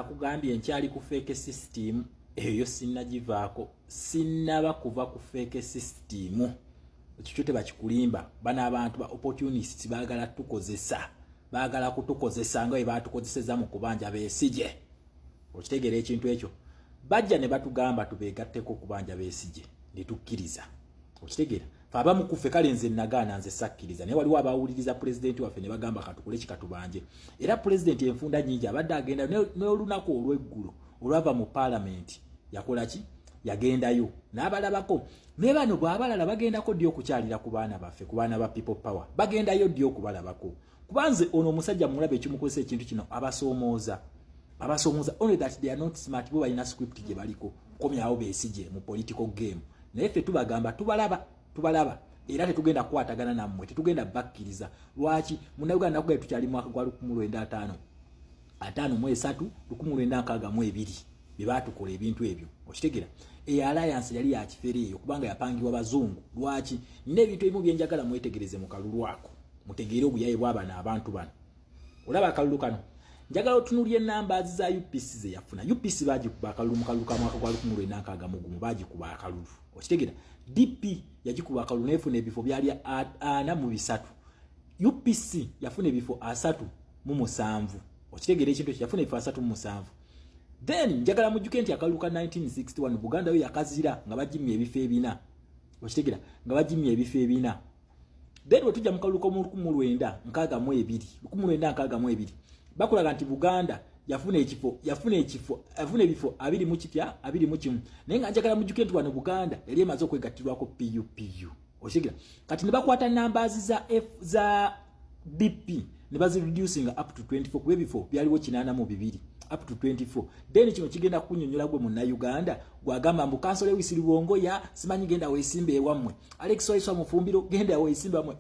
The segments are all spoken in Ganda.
nakugambye nkyali ku fake system eyo sinnagivaako sinnaba kuva ku fake system ekyo tebakikulimba bana abantu ba opportunists baagala tukozesa baagala kutukozesa nga bwe baatukozeseza mu kubanja Besigye okitegeera ekintu ekyo bajja ne batugamba tubeegatteko kubanja Besigye ne tukkiriza okitegeera abamu kuffe kale nze nagaana nze sakkiriza naye waliwo abawuliriza pulezidenti waffe ne bagamba katukole kikatubanje era pulezidenti enfunda nyingi abadde agenda n'olunaku olw'eggulu olwava mu paalamenti yakola ki yagendayo n'abalabako naye bano bw'abalala bagendako ddi okukyalira ku baana baffe ku baana ba people power bagendayo ddi okubalabako kubanze ono omusajja mulabe ekimukozesa ekintu kino abasoomooza only that they are not smart bo balina script gye baliko komyawo Besigye mu political game naye ffe tubagamba tubalaba era tetugenda kukwatagana nammwe tetugenda bakkiriza lwaki munnayuganda nakugaye tukyali mwaka gwa 1963 bye baatukola ebintu ebyo okitegeera alliance yali ya kifere eyo kubanga yapangibwa bazungu lwaki nina ebintu ebimu byenjagala mwetegereze mu kalulu ako mutegeere obuyaye bw'abana abantu bano olaba akalulu kano njagala otunuulye namba za UPC ze yafuna UPC bagikuba akalulu mu kalulu ka mwaka gwa 1961 bagikuba akalulu okitegeera DP yagikuba akalulu nefuna ebifo byali 4 UPC yafuna ebifo 3 okitegeera ekintu yafuna ebifo 3 then njagala mujjuke nti akalulu ka 1961 Buganda yo yakazira nga bajimye ebifo ebina okitegeera nga bajimye ebifo ebina then wetujja mu kalulu ka 1962 bakulaga nti Buganda yafuna ebifo 21 naye nga njagala mujjuke nti wano Buganda yali emaze okwegattirwako PUPU okitegeera kati ne bakwata numbers za BP ne bazireducing up to 24 kuba ebifo byaliwo 82 up to 24 then kino kigenda kunnyonnyola gwe munnayuganda gwagamba mbu kansole wisiribongo ya simanyi genda weesimbe ewammwe Alex Waiswa mufumbiro genda weesimbe wammwe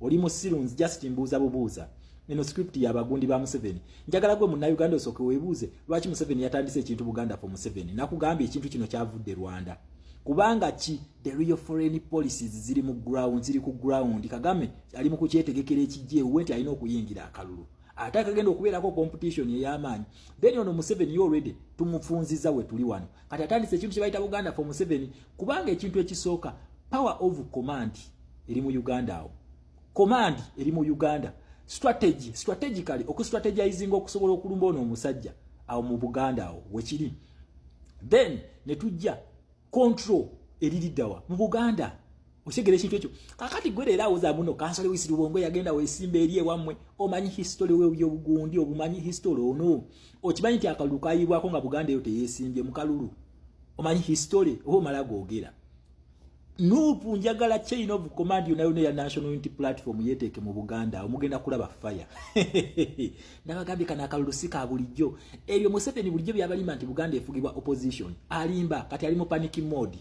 oli musiru just mbuuza bubuuza neno script ya bagundi ba Museveni njagala gwe munnayuganda osooke weebuuze lwaki Museveni yatandise ekintu Buganda for Museveni nakugambye ekintu kino kyavudde Rwanda kubanga the real foreign policies ziri ku ground Kagame ali mu kukyetegekera ekijje wenti alina okuyingira akalulu ataka genda okubeerako competition ey'amaanyi then ono Museveni yo already tumufunziza we tuli wano kati atandise ekintu kye bayita Buganda for Museveni kubanga ekintu ekisooka power of command eri mu Uganda awo command eri mu Uganda strategically okustrategizing okusobola okulumba ono omusajja awo mu Buganda awo wekiri then ne tujja control eririddawa mu Buganda oshegere ekintu ekyo kakati gwe leero awoza muno kansole wisiribongo yagenda weesimba eri ewammwe omanyi history y'obugundi obumanyi history ono okimanyi nti akalulu kayibwako nga Buganda eyo teyeesimbye mu kalulu omanyi history oba omala googera nuupu njagala chain of command yonna ya National Unity Platform yeteeke mu Buganda omugenda kulaba fire nabagambye kana akalulu si ka bulijjo ebyo Museveni bulijjo byabalima nti Buganda efugibwa opposition alimba kati ali mu panic mode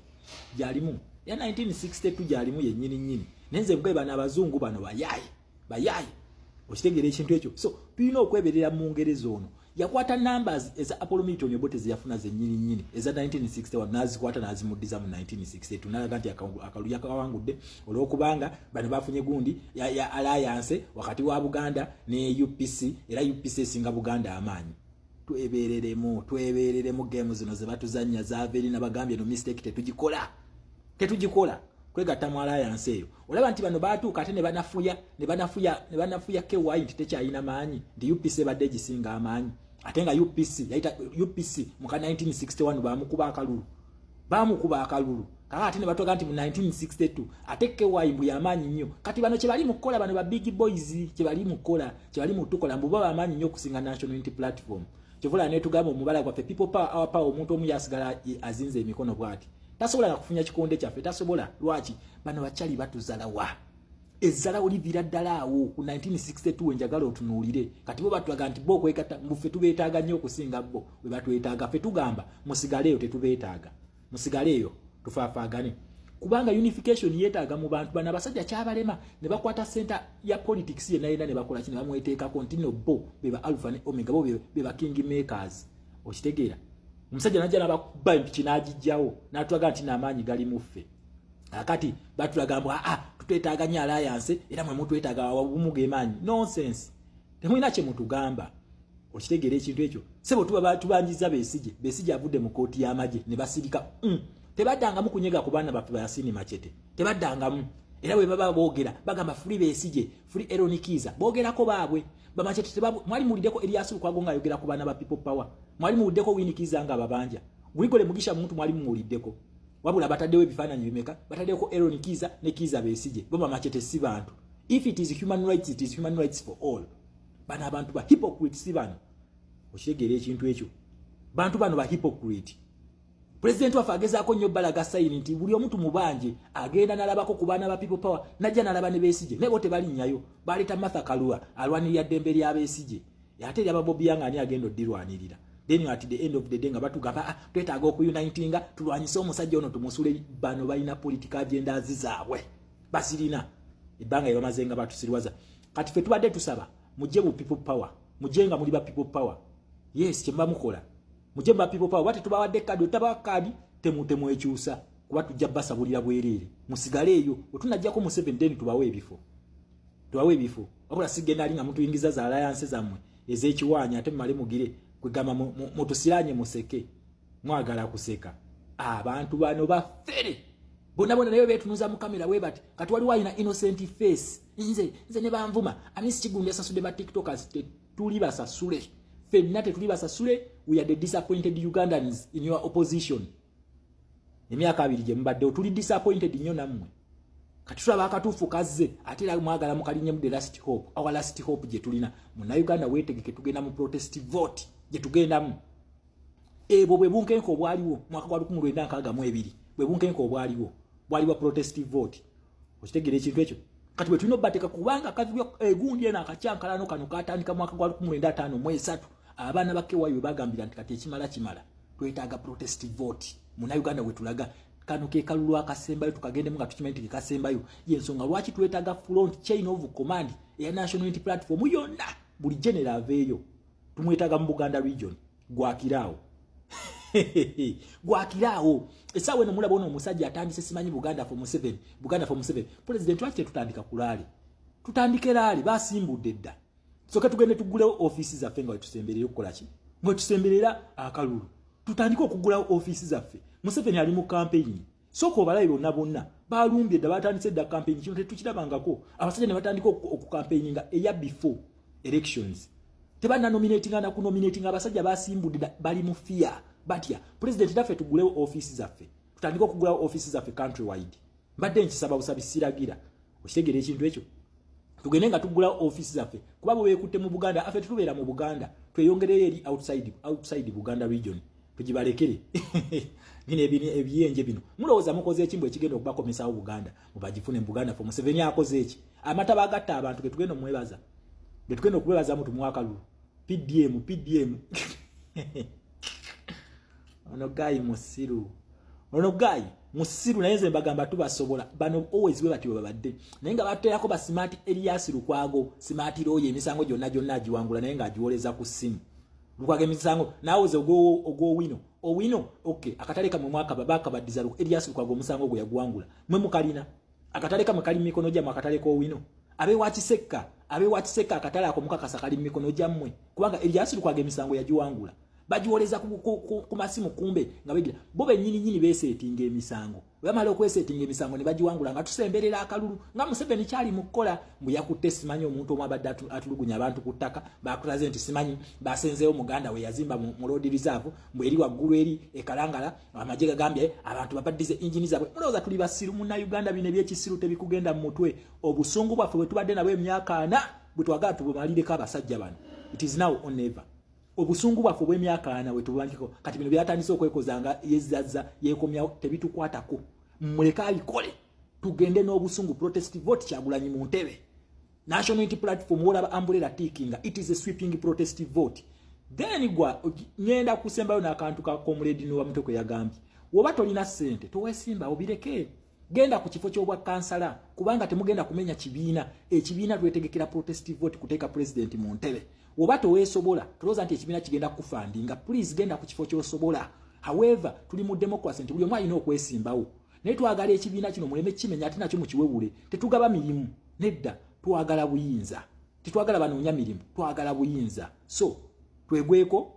gyalimu ya 1962 gyalimu yennyini nenze mbwe bana abazungu bano bayayi okitegeera ekintu ekyo so tulina okweberera mu Ngereza ono yakwata numbers eza Apollo Milton Obote ziyafuna zennyini eza 1961 nazikwata nazimuddiza mu 1962 nalaga nti akalu yakawangudde olwokubanga bano bafunye gundi ya alliance wakati wa Buganda ne UPC era UPC esinga Buganda amaanyi twebereremu game zino ze batuzanya zaveri nabagambye no mistake tetugikola kwegatta mu alliance eyo olaba nti bano baatuuka ate ne banafuya KY nti tekyalina maanyi nti UPC badde gisinga amaanyi ate nga UPC mu 1961 bamukuba akalulu kaka ate ne batoka nti mu 1962 ate KY mbu yamaanyi nnyo kati bano kye bali mukola bano ba big boys kye bali mutukola mbu baba amaanyi nnyo okusinga National Unity Platform kyevula ne tugamba omubala gwaffe people power our power omuntu omu yasigala azinze emikono bwati tasobola na kufunya kikonde kyaffe tasobola lwaki bano bakyali batuzalawa ezzala olivira ddala awo ku 1962 njagala otunuulire kati bo batwaga nti bo kwekata mbufe tubeetaaga nnyo okusinga bo we batwetaaga ffe tugamba musigaleeyo tetubeetaaga musigaleeyo tufaafaagane kubanga unification yeetaaga mu bantu bana abasajja kyabalema ne bakwata center ya politics yenna ne bakola kino bamweteekako nti no bo beba alpha ne omega bo beba king makers okitegeera omusajja najja nabakuba empiki n'agijjawo n'atulaga nti n'amaanyi gali muffe akati batulaga mbu tutwetaaga nnyo alliance era mwe mutwetaaga wabumu g'emaanyi nonsense temulina kye mutugamba Okitegera ekintu ekyo. Sebo tubanjiza Besigye avudde mu kooti y'amagye ne basirika. Tebaddangamu kunyega ku baana baffe Yasin Machete. Tebaddangamu. Era bwe baba boogera bagamba Free Besigye, Free Aaron Kiiza. Boogerako baabwe. Bamachete mwali muliddeko Erias Lukwago ng'ayogera ku baana ba People Power. Mwali muliddeko Winnie Kiiza nga babanja. Gwigole Mugisha muntu mwali muliddeko. Wabula bataddewo ebifaananyi bimeka. Bataddeko Aaron Kiiza ne Kiiza Besigye. Bo Bamachete si bantu. If it is human rights, it is human rights for all. Bana abantu ba hypocrite si bano. Okitegera ekintu ekyo. Bantu bano ba hypocrite. President wa agezaako nnyo balaga sayini nti buli omuntu mubanje agenda nalabako ku baana ba People Power najja nalaba ne Besigye ne bote bali nnyayo baleta Martha Karua alwanirira ddembe lya Besigye ate lya Bobby Yang ani agenda oddirwanirira then at the end of the day nga batugamba twetaaga okuyunitinga tulwanyise omusajja ono tumusule bano balina political agenda zaabwe basirina ebbanga ebamaze nga batusirwaza kati ffe tubadde tusaba mujje mu People Power mujje nga muli ba People Power yes kyemba mukola mujemba People Power wati tubawadde kadi otaba kadi temutemu ekyusa kuba tujja basabulira bwerere musigale eyo otunajjako mu 7 then tubawe ebifo wabula sigenda ali nga muntu ingiza za alliance zammwe ez'ekiwanya ate mumale mugire kwegamba mutusiranye museke mwagala kuseka abantu bano bafere bonna nayo betunuza mu kamera we bati kati wali wayina innocent face nze ne banvuma anisi kigundi asasude ba tiktokers tuli basasule fenna tetuli basasule. We are the disappointed Ugandans in your opposition. Emyaka abiri gye mbadde tuli disappointed nnyo nammwe. Kati tulaba akatuufu kazze ate era mwagala mukalinye mu the last hope. Our last hope gye tulina. Muna Uganda weetegeke tugenda mu protest vote gye tugendamu. Ebo bwe bunkenko obwaliwo mwaka gwa 1962 bwe bunkenko obwaliwo protest vote. Okitegera ekintu ekyo. Kati bwe tulina bateka kubanga kavyo egundi ena akacyankalano kano katandika mwaka gwa 1953 abana bakewayo bagambira nti kati ekimala twetaaga protest vote muna Uganda wetulaga kano ke kalulu akasembayo tukagende nga tukimanyi nti kasembayo yensonga lwaki twetaaga front chain of command ya national unity platform yonna buli general aveeyo tumwetaaga mu Buganda region gwakiraawo esawe eno mulabona omusajja atandise simanyi Buganda for 7 president lwaki tetutandika kulaali tutandike laali basimbudde dda soka tugende tugulewo offices zaffe nga tusemberera okukola ki ngo tusemberera akalulu tutandika okugulawo offices zaffe Museveni ali mu campaign soko obalayo bonna balumbye dda batandise dda campaign kino tetukirabangako abasajja ne batandika okucampaigninga eya before elections tebana nominatinga na kunominatinga abasajja basimbudde bali mu fear batya president daffe tugulewo offices zaffe tutandika okugulawo offices zaffe countrywide mbadde nkisaba busabisiragira okitegera ekintu ekyo tugende nga tugula office zaffe kuba bwe kutte mu Buganda afe tubeera mu Buganda tweyongerere eri outside Buganda region tujibalekere bine ebiyenje bino mulowooza mukoze ekimbo ekigenda okubakomesawo Buganda mubagifune mu Buganda for Museveni akoze eki amataba agatta abantu ketugenda omwebaza betugenda okwebaza mutu mwaka lu PDM ono guy musiru nayenze mbagamba tubasobola bano always we bati babadde naye nga bateyako ba smart Erias Lukwago smart roye emisango gyonna agiwangula naye nga agiwoleza ku simu Lukwago emisango nawoze owino okay akataleka mu mwaka babaka badiza Erias Lukwago omusango gwe yaguwangula mwe mukalina akataleka mukali mikono gya makataleka owino abe wakisekka akatala ako mukakasa kali mikono gya mmwe kubanga Erias Lukwago emisango yagiwangula bajiwoleza ku masimu kumbe nga begira bo bennyini besetinga emisango bamala okwesetinga emisango ne bajiwangula nga tusemberera akalulu nga Museveni kyali mukola mbu yakutte simanyi omuntu omwabadde atulugunya abantu ku ttaka bakulaze nti simanyi basenzeewo Muganda we yazimba mu road reserve mbu eri waggulu eri ekalangala amagye gagambye abantu babaddize injini zaabwe mulowooza tuli basiru munna Uganda bino ebyekisiru tebikugenda mu mutwe obusungu bwaffe bwe tubadde nabwo emyaka 4 bwe twagala tubumalireko abasajja bano it is now or never obusungu bwaffe bw'emyaka 4 we tubuwankiko kati bino byatandise okwekozanga yezazza yekomyawo tebitukwatako muleka abikole tugende n'obusungu protest vote Kyagulanyi mu ntebe national unity platform olaba umbrella ticking it is a sweeping protest vote then gwa ngenda kusembayo n'akantu ka comrade no wamutoko yagambye woba tolina sente towesimba obireke genda ku kifo ky'obwa kansala kubanga temugenda kumenya ekibiina twetegekera protest vote kuteeka president mu ntebe woba toweesobola tulowooza nti ekibiina kigenda kufandinga please genda ku kifo ky'osobola however tuli mu democracy nti buli omu alina okwesimbawo naye twagala ekibiina kino muleme kimenya ate nakyo mukiwewule tetugaba mirimu nedda twagala buyinza tetwagala banoonya mirimu twagala buyinza so twegweko